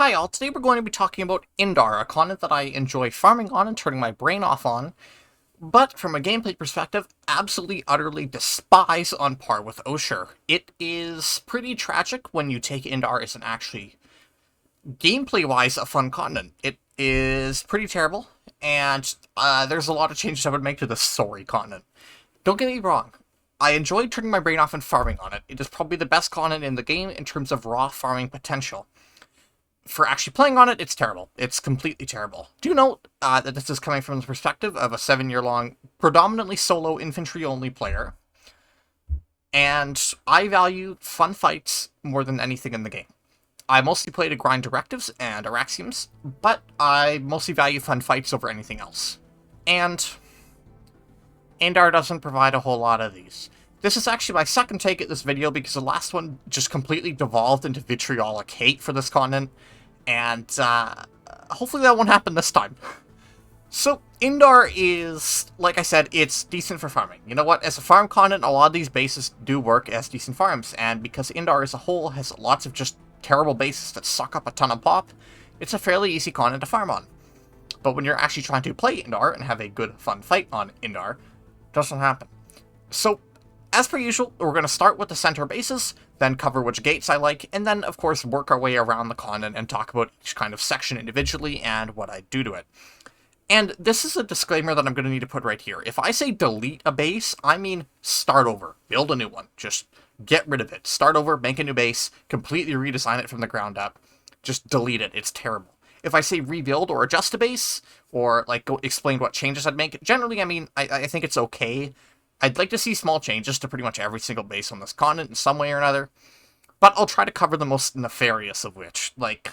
Hi all, today we're going to be talking about Indar, a continent that I enjoy farming on and turning my brain off on, but from a gameplay perspective, absolutely utterly despise on par with Oshur. It is pretty tragic when you take Indar as an actually, gameplay-wise, a fun continent. It is pretty terrible, and there's a lot of changes I would make to the sorry continent. Don't get me wrong, I enjoy turning my brain off and farming on it. It is probably the best continent in the game in terms of raw farming potential. For actually playing on it, it's terrible. It's completely terrible. Do note that this is coming from the perspective of a 7-year-long, predominantly solo infantry-only player, and I value fun fights more than anything in the game. I mostly play to grind directives and Araxiums, but I mostly value fun fights over anything else. And Indar doesn't provide a whole lot of these. This is actually my second take at this video because the last one just completely devolved into vitriolic hate for this continent, and hopefully that won't happen this time. So, Indar is, like I said, it's decent for farming. You know what, as a farm continent, a lot of these bases do work as decent farms, and because Indar as a whole has lots of just terrible bases that suck up a ton of pop, it's a fairly easy continent to farm on. But when you're actually trying to play Indar and have a good, fun fight on Indar, it doesn't happen. So, as per usual, we're going to start with the center bases, then cover which gates I like, and then, of course, work our way around the continent and talk about each kind of section individually and what I do to it. And this is a disclaimer that I'm going to need to put right here. If I say delete a base, I mean start over, build a new one, just get rid of it, start over, make a new base, completely redesign it from the ground up, just delete it, it's terrible. If I say rebuild or adjust a base, or like go explain what changes I'd make, generally, I mean, I think it's okay. I'd like to see small changes to pretty much every single base on this continent in some way or another, but I'll try to cover the most nefarious of which. Like,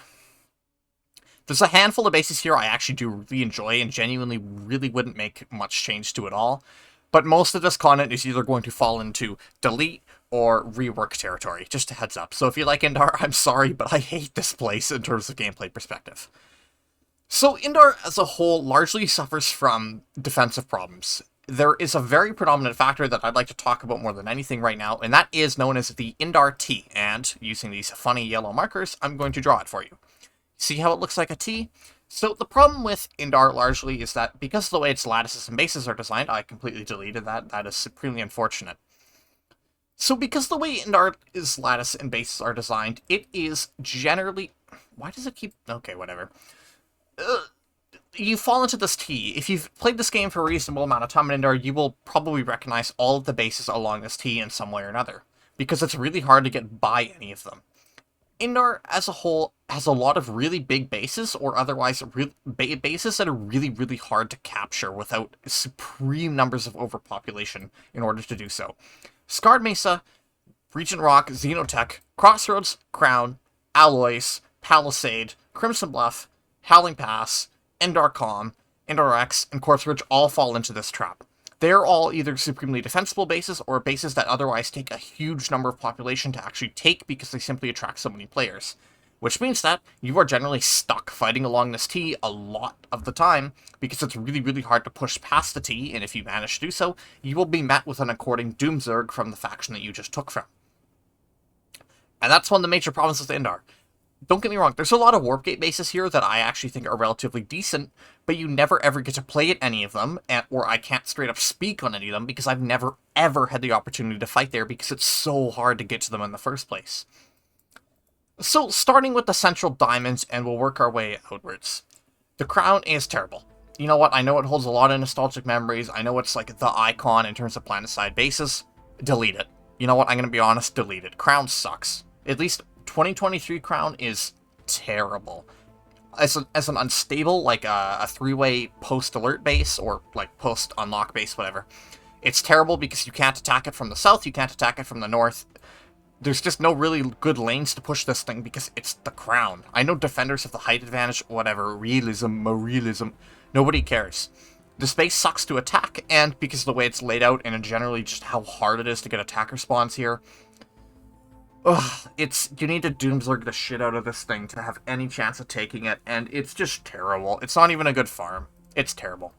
there's a handful of bases here I actually do really enjoy and genuinely really wouldn't make much change to at all, but most of this continent is either going to fall into delete or rework territory, just a heads up. So if you like Indar, I'm sorry, but I hate this place in terms of gameplay perspective. So Indar as a whole largely suffers from defensive problems. There is a very predominant factor that I'd like to talk about more than anything right now, and that is known as the Indar T, and using these funny yellow markers, I'm going to draw it for you. See how it looks like a T? So the problem with Indar largely is that because of the way its lattices and bases are designed, I completely deleted that. That is supremely unfortunate. So because the way Indar's lattice and bases are designed, it is generally... Why does it keep... Okay, whatever. You fall into this T. If you've played this game for a reasonable amount of time in Indar, you will probably recognize all of the bases along this T in some way or another, because it's really hard to get by any of them. Indar, as a whole, has a lot of really big bases, or otherwise bases that are really, really hard to capture without supreme numbers of overpopulation in order to do so. Scarred Mesa, Regent Rock, Xenotech, Crossroads, Crown, Alloys, Palisade, Crimson Bluff, Howling Pass, Indar Calm, Indar X, and Quartz Ridge all fall into this trap. They are all either supremely defensible bases or bases that otherwise take a huge number of population to actually take because they simply attract so many players. Which means that you are generally stuck fighting along this T a lot of the time because it's really, really hard to push past the T, and if you manage to do so, you will be met with an according Doom Zerg from the faction that you just took from. And that's one of the major problems with Indar. Don't get me wrong, there's a lot of Warp Gate bases here that I actually think are relatively decent, but you never ever get to play at any of them, or I can't straight up speak on any of them because I've never ever had the opportunity to fight there because it's so hard to get to them in the first place. So, starting with the central diamonds, and we'll work our way outwards. The Crown is terrible. You know what, I know it holds a lot of nostalgic memories, I know it's like the icon in terms of PlanetSide bases. Delete it. You know what, I'm gonna be honest, delete it. Crown sucks. At least 2023 Crown is terrible. As an unstable, like a three-way post-alert base, or like post-unlock base, whatever. It's terrible because you can't attack it from the south, you can't attack it from the north. There's just no really good lanes to push this thing because it's the Crown. I know defenders have the height advantage, whatever, realism, nobody cares. The space sucks to attack, and because of the way it's laid out and generally just how hard it is to get attacker spawns here, you need to Doomzerg the shit out of this thing to have any chance of taking it, and it's just terrible. It's not even a good farm. It's terrible.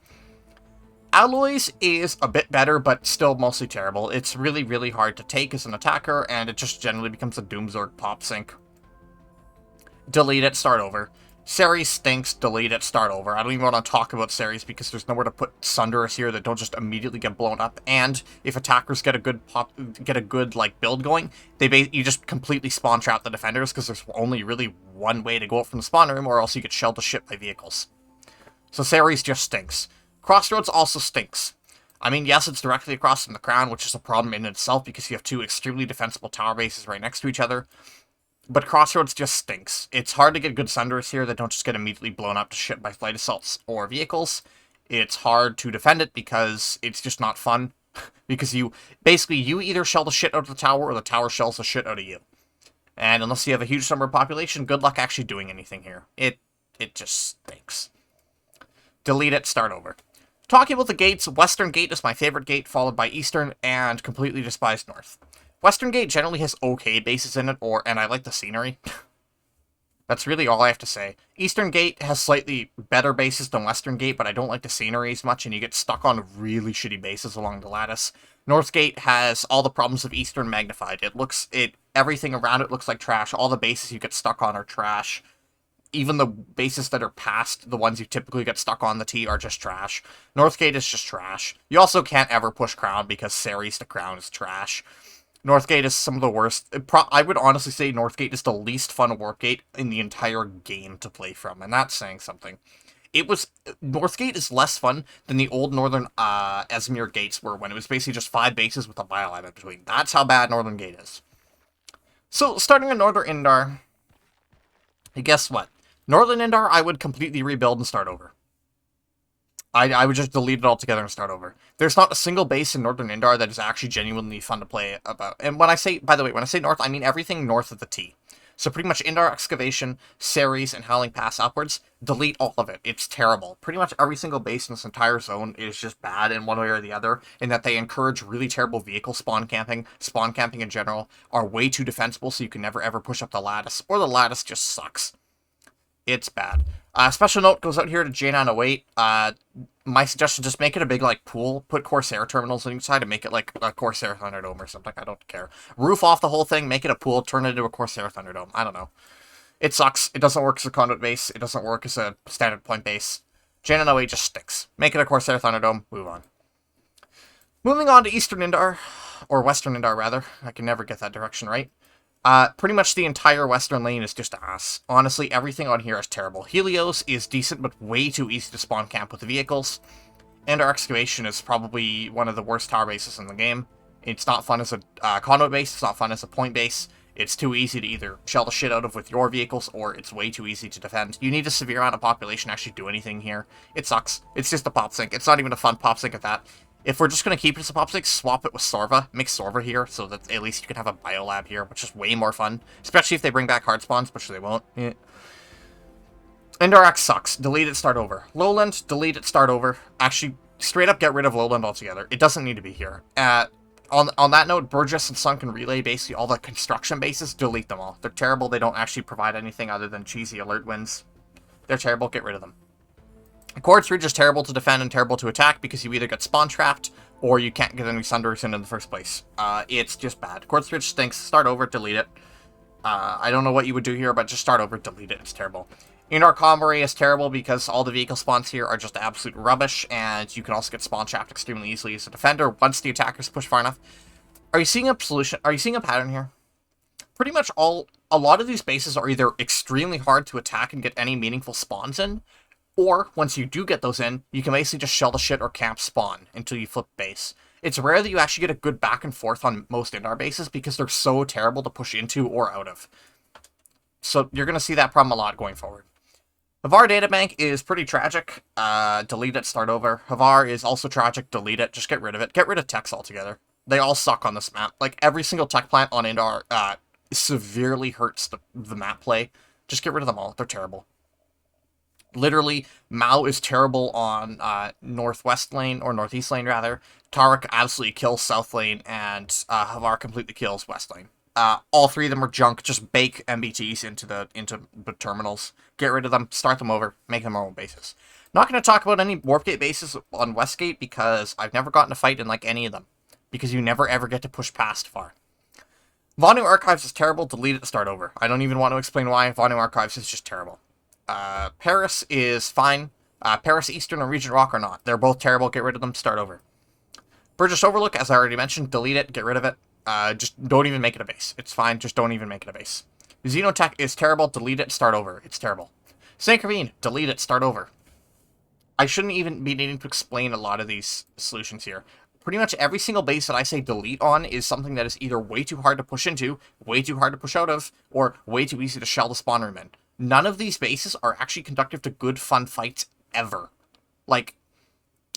Alloys is a bit better, but still mostly terrible. It's really, really hard to take as an attacker, and it just generally becomes a Doomzerg pop sync. delete it, start over. Ceres stinks, delete it, start over. I don't even want to talk about Ceres because there's nowhere to put Sunderers here that don't just immediately get blown up. And if attackers get a good like build going, you just completely spawn trap the defenders because there's only really one way to go out from the spawn room, or else you get shelled to shit by vehicles. So Ceres just stinks. Crossroads also stinks. I mean, yes, it's directly across from the Crown, which is a problem in itself because you have two extremely defensible tower bases right next to each other. But Crossroads just stinks. It's hard to get good Sunderers here that don't just get immediately blown up to shit by flight assaults or vehicles. It's hard to defend it because it's just not fun. Because you either shell the shit out of the tower or the tower shells the shit out of you. And unless you have a huge number of population, good luck actually doing anything here. It just stinks. Delete it, start over. Talking about the gates, Western Gate is my favorite gate, followed by Eastern and completely despised North. Western Gate generally has okay bases in it, and I like the scenery. That's really all I have to say. Eastern Gate has slightly better bases than Western Gate, but I don't like the scenery as much, and you get stuck on really shitty bases along the lattice. North Gate has all the problems of Eastern magnified. Everything around it looks like trash. All the bases you get stuck on are trash. Even the bases that are past the ones you typically get stuck on the T are just trash. Northgate is just trash. You also can't ever push Crown because Ceres to Crown is trash. Northgate is some of the worst. I would honestly say Northgate is the least fun warp gate in the entire game to play from, and that's saying something. Northgate is less fun than the old Northern Esmir gates were, when it was basically just 5 bases with a biolab in between. That's how bad Northern Gate is. So, starting in Northern Indar, guess what? Northern Indar, I would completely rebuild and start over. I would just delete it altogether and start over. There's not a single base in Northern Indar that is actually genuinely fun to play about. And when I say north, I mean everything north of the T. So pretty much Indar Excavation, Ceres, and Howling Pass upwards, delete all of it. It's terrible. Pretty much every single base in this entire zone is just bad in one way or the other, in that they encourage really terrible vehicle spawn camping in general, are way too defensible so you can never ever push up the lattice, or the lattice just sucks. It's bad. Special note goes out here to J908. My suggestion, just make it a big, like, pool. Put Corsair terminals inside and make it, like, a Corsair Thunderdome or something. I don't care. Roof off the whole thing, make it a pool, turn it into a Corsair Thunderdome. I don't know. It sucks. It doesn't work as a conduit base. It doesn't work as a standard point base. J908 just sticks. Make it a Corsair Thunderdome. Move on. Moving on to Eastern Indar. Or Western Indar, rather. I can never get that direction right. Pretty much the entire western lane is just ass. Honestly, everything on here is terrible. Helios is decent, but way too easy to spawn camp with the vehicles. And our excavation is probably one of the worst tower bases in the game. It's not fun as a conduit base, it's not fun as a point base. It's too easy to either shell the shit out of with your vehicles, or it's way too easy to defend. You need a severe amount of population to actually do anything here. It sucks. It's just a pop sink. It's not even a fun pop sink at that. If we're just going to keep it as a pop sink, swap it with Sorva. Make Sorva here, so that at least you can have a biolab here, which is way more fun. Especially if they bring back hard spawns, which they won't. Yeah. Indar sucks. Delete it, start over. Lowland, delete it, start over. Actually, straight up get rid of Lowland altogether. It doesn't need to be here. On that note, Burgess and Sunken Relay, basically all the construction bases, delete them all. They're terrible. They don't actually provide anything other than cheesy alert wins. They're terrible. Get rid of them. Quartz Ridge is terrible to defend and terrible to attack because you either get spawn trapped or you can't get any Sunderers in the first place. It's just bad. Quartz Ridge stinks. Start over, delete it. I don't know what you would do here, but just start over, delete it. It's terrible. Indar Convoy is terrible because all the vehicle spawns here are just absolute rubbish, and you can also get spawn trapped extremely easily as a defender once the attackers push far enough. Are you seeing a solution? Are you seeing a pattern here? Pretty much a lot of these bases are either extremely hard to attack and get any meaningful spawns in, or, once you do get those in, you can basically just shell the shit or camp spawn until you flip base. It's rare that you actually get a good back and forth on most Indar bases because they're so terrible to push into or out of. So you're going to see that problem a lot going forward. Havar Databank is pretty tragic. Delete it, start over. Havar is also tragic. Delete it. Just get rid of it. Get rid of techs altogether. They all suck on this map. Like, every single tech plant on Indar severely hurts the map play. Just get rid of them all. They're terrible. Literally, Mao is terrible on northwest lane, or northeast lane rather. Tarek absolutely kills south lane, and Havar completely kills west lane. All three of them are junk. Just bake MBTs into the terminals. Get rid of them, start them over, make them our own bases. Not going to talk about any warp gate bases on Westgate because I've never gotten a fight in like any of them. Because you never ever get to push past far. Vonu Archives is terrible, delete it, start over. I don't even want to explain why. Vonu Archives is just terrible. Paris is fine. Paris Eastern and Regent Rock are not. They're both terrible, get rid of them, start over. Burgess Overlook, as I already mentioned, delete it, get rid of it. Just don't even make it a base. It's fine, just don't even make it a base. Xenotech is terrible, delete it, start over. It's terrible. Snake Ravine, delete it, start over. I shouldn't even be needing to explain a lot of these solutions here. Pretty much every single base that I say delete on is something that is either way too hard to push into, way too hard to push out of, or way too easy to shell the spawn room in. None of these bases are actually conducive to good, fun fights ever. Like,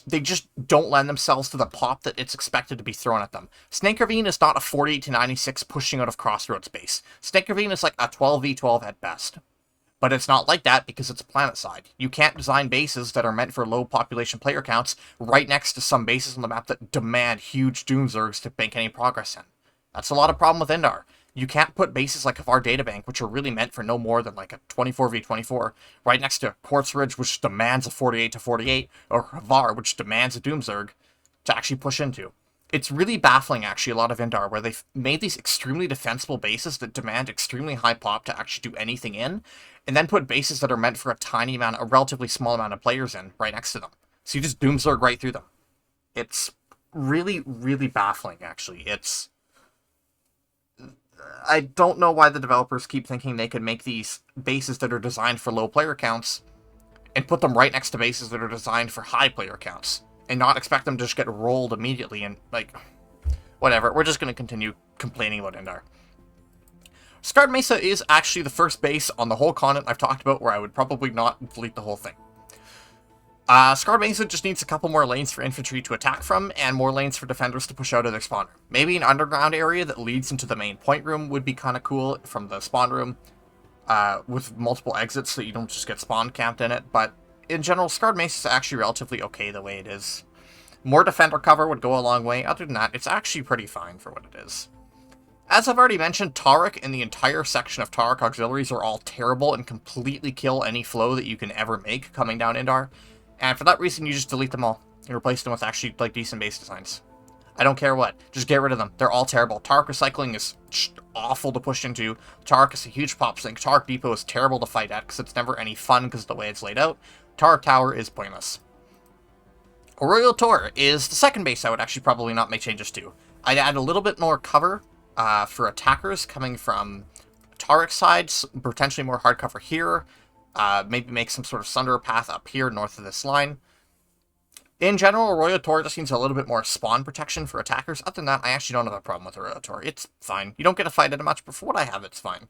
they just don't lend themselves to the pop that it's expected to be thrown at them. Snake Ravine is not a 48 to 96 pushing out of Crossroads base. Snake Ravine is like a 12v12 at best. But it's not like that because it's PlanetSide. You can't design bases that are meant for low population player counts right next to some bases on the map that demand huge Doom Zergs to make any progress in. That's a lot of problem with Indar. You can't put bases like Havar Databank, which are really meant for no more than like a 24v24, right next to Quartz Ridge, which demands a 48 to 48, or Havar, which demands a Doom Zerg, to actually push into. It's really baffling, actually, a lot of Indar, where they've made these extremely defensible bases that demand extremely high pop to actually do anything in, and then put bases that are meant for a relatively small amount of players in, right next to them. So you just Doomzerg right through them. It's really, really baffling, actually. I don't know why the developers keep thinking they could make these bases that are designed for low player counts and put them right next to bases that are designed for high player counts, and not expect them to just get rolled immediately and, like, whatever. We're just going to continue complaining about Indar. Scarred Mesa is actually the first base on the whole continent I've talked about where I would probably not delete the whole thing. Scarred Mesa just needs a couple more lanes for infantry to attack from, and more lanes for defenders to push out of their spawner. Maybe an underground area that leads into the main point room would be kind of cool from the spawn room, with multiple exits so you don't just get spawn camped in it, but in general, Scarred Mesa is actually relatively okay the way it is. More defender cover would go a long way. Other than that, it's actually pretty fine for what it is. As I've already mentioned, Taric and the entire section of Taric auxiliaries are all terrible and completely kill any flow that you can ever make coming down Indar. And for that reason, you just delete them all and replace them with actually, like, decent base designs. I don't care what. Just get rid of them. They're all terrible. Taric recycling is awful to push into. Taric is a huge pop sink. Taric Depot is terrible to fight at because it's never any fun because of the way it's laid out. Taric Tower is pointless. Arroyo Tor is the second base I would actually probably not make changes to. I'd add a little bit more cover for attackers coming from Taric's side, potentially more hard cover here. Maybe make some sort of Sunderer path up here north of this line. In general, Arroyo Tor just needs a little bit more spawn protection for attackers. Other than that, I actually don't have a problem with Arroyo Tor. It's fine. You don't get to fight it much, but for what I have, it's fine.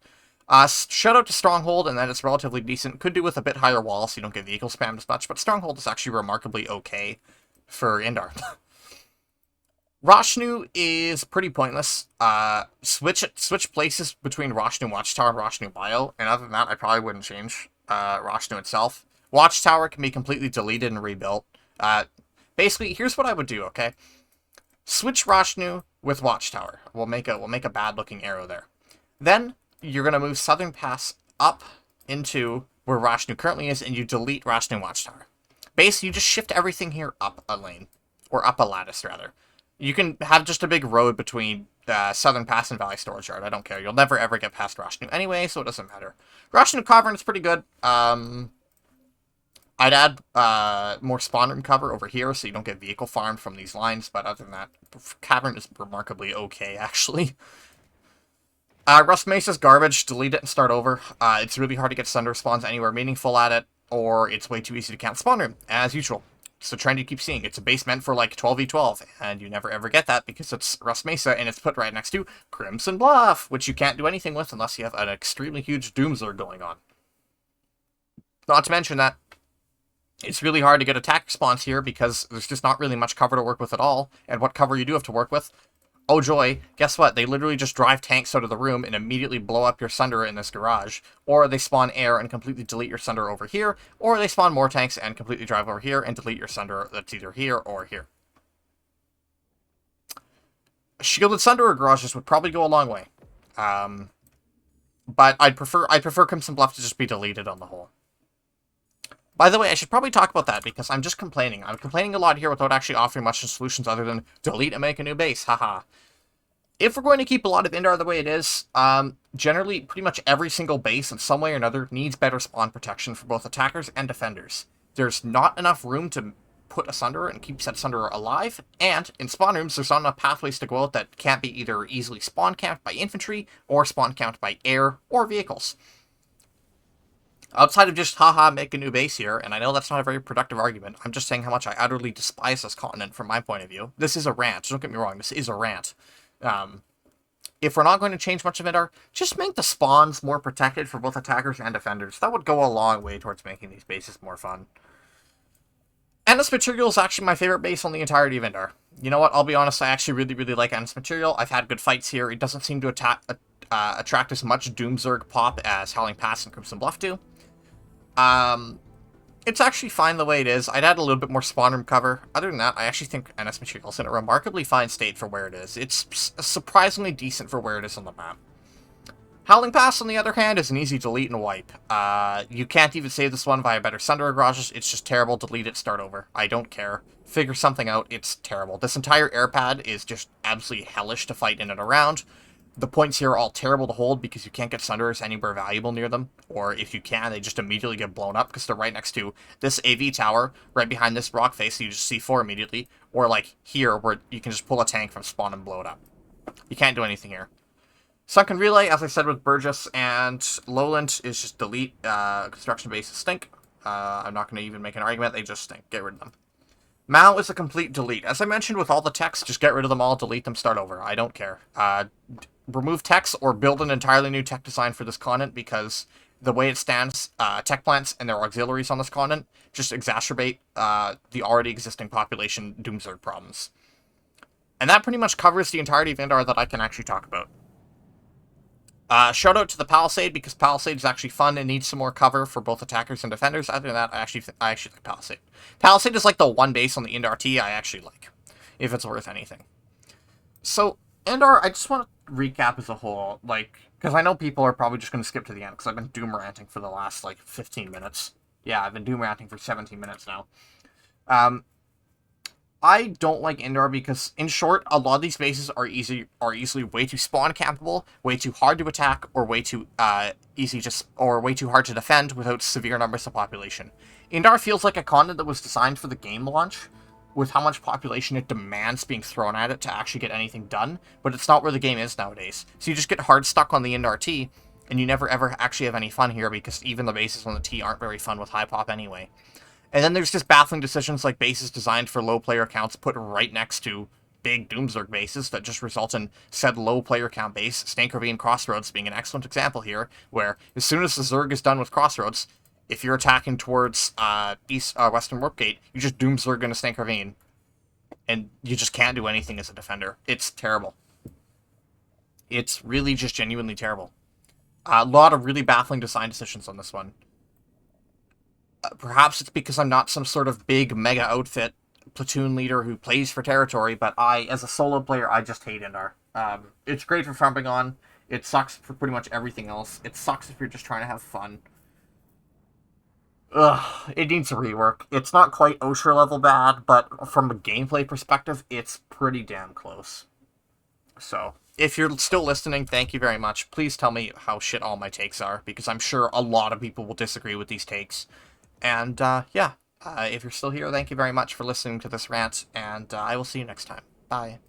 Shout out to Stronghold, and that it's relatively decent. Could do with a bit higher wall, so you don't get vehicle spammed as much, but Stronghold is actually remarkably okay for Indar. Roshnu is pretty pointless. Switch places between Roshnu Watchtower and Roshnu Bio, and other than that, I probably wouldn't change Roshnu itself. Watchtower can be completely deleted and rebuilt. Basically, here's what I would do, okay? Switch Roshnu with Watchtower. We'll make a bad-looking arrow there. Then, you're going to move Southern Pass up into where Roshnu currently is, and you delete Roshnu Watchtower. Basically, you just shift everything here up a lane. Or up a lattice, rather. You can have just a big road between Southern Pass and Valley Storage Yard. I don't care. You'll never ever get past Roshnu anyway, so it doesn't matter. Roshnu Cavern is pretty good. I'd add more spawn room cover over here so you don't get vehicle farmed from these lines, but other than that, Cavern is remarkably okay, actually. Rust Mesa's garbage. Delete it and start over. It's really hard to get Sunder spawns anywhere meaningful at it, or it's way too easy to count spawn room, as usual. It's the trend you keep seeing. It's a base meant for like 12v12, and you never ever get that because it's Rust Mesa and it's put right next to Crimson Bluff, which you can't do anything with unless you have an extremely huge Doomzerg going on. Not to mention that it's really hard to get attack spawns here because there's just not really much cover to work with at all, and what cover you do have to work with, oh joy, guess what? They literally just drive tanks out of the room and immediately blow up your Sunderer in this garage. Or they spawn air and completely delete your Sunderer over here. Or they spawn more tanks and completely drive over here and delete your Sunderer that's either here or here. Shielded Sunderer garages would probably go a long way. But I'd prefer Crimson Bluff to just be deleted on the whole. By the way, I should probably talk about that, because I'm just complaining. I'm complaining a lot here without actually offering much solutions other than delete and make a new base, haha. If we're going to keep a lot of Indar the way it is, generally, pretty much every single base in some way or another needs better spawn protection for both attackers and defenders. There's not enough room to put a Sunderer and keep said Sunderer alive, and in spawn rooms, there's not enough pathways to go out that can't be either easily spawn camped by infantry or spawn camped by air or vehicles. Outside of just, haha, make a new base here, and I know that's not a very productive argument, I'm just saying how much I utterly despise this continent from my point of view. This is a rant, don't get me wrong, this is a rant. If we're not going to change much of it, just make the spawns more protected for both attackers and defenders. That would go a long way towards making these bases more fun. Endless Material is actually my favorite base on the entirety of Indar. You know what, I'll be honest, I actually really like Endless Material. I've had good fights here. It doesn't seem to attract as much Doom Zerg pop as Howling Pass and Crimson Bluff do. It's actually fine the way it is. I'd add a little bit more spawn room cover. Other than that, I actually think NS Material is in a remarkably fine state for where it is. It's surprisingly decent for where it is on the map. Howling Pass, on the other hand, is an easy delete and wipe. You can't even save this one via better Sunderer garages. It's just terrible. Delete it, start over. I don't care. Figure something out. It's terrible. This entire air pad is just absolutely hellish to fight in and around. The points here are all terrible to hold because you can't get Sunderers anywhere valuable near them. Or if you can, they just immediately get blown up because they're right next to this AV tower, right behind this rock face, so you just C4 immediately. Or like here, where you can just pull a tank from spawn and blow it up. You can't do anything here. Sunken Relay, as I said with Burgess and Lowland, is just delete. Construction bases stink. I'm not going to even make an argument, they just stink. Get rid of them. Mao is a complete delete. As I mentioned with all the techs, just get rid of them all, delete them, start over. I don't care. Remove techs or build an entirely new tech design for this continent because the way it stands, tech plants and their auxiliaries on this continent just exacerbate the already existing population Doomzerg problems. And that pretty much covers the entirety of Indar that I can actually talk about. Shout out to the Palisade, because Palisade is actually fun and needs some more cover for both attackers and defenders. Other than that, I actually like Palisade. Palisade is like the one base on the Indar T I actually like, if it's worth anything. So, Indar, I just want to recap as a whole, like, because I know people are probably just going to skip to the end, because I've been doom ranting for the last, like, 15 minutes. Yeah, I've been doom ranting for 17 minutes now. I don't like Indar because, in short, a lot of these bases are easily way too spawn campable, way too hard to attack, or way too way too hard to defend without severe numbers of population. Indar feels like a continent that was designed for the game launch, with how much population it demands being thrown at it to actually get anything done, but it's not where the game is nowadays. So you just get hard stuck on the Indar T, and you never ever actually have any fun here because even the bases on the T aren't very fun with high pop anyway. And then there's just baffling decisions like bases designed for low player counts put right next to big Doomzerg bases that just result in said low player count base, Stank Ravine Crossroads being an excellent example here, where as soon as the Zerg is done with Crossroads, if you're attacking towards Western Warp Gate, you just Doomzerg into Stank Ravine, and you just can't do anything as a defender. It's terrible. It's really just genuinely terrible. A lot of really baffling design decisions on this one. Perhaps it's because I'm not some sort of big mega outfit platoon leader who plays for territory, but as a solo player, I just hate Indar. It's great for farming on. It sucks for pretty much everything else. It sucks if you're just trying to have fun. Ugh, it needs a rework. It's not quite Osher level bad, but from a gameplay perspective, it's pretty damn close. So, if you're still listening, thank you very much. Please tell me how shit all my takes are, because I'm sure a lot of people will disagree with these takes. And, yeah, if you're still here, thank you very much for listening to this rant, and I will see you next time. Bye.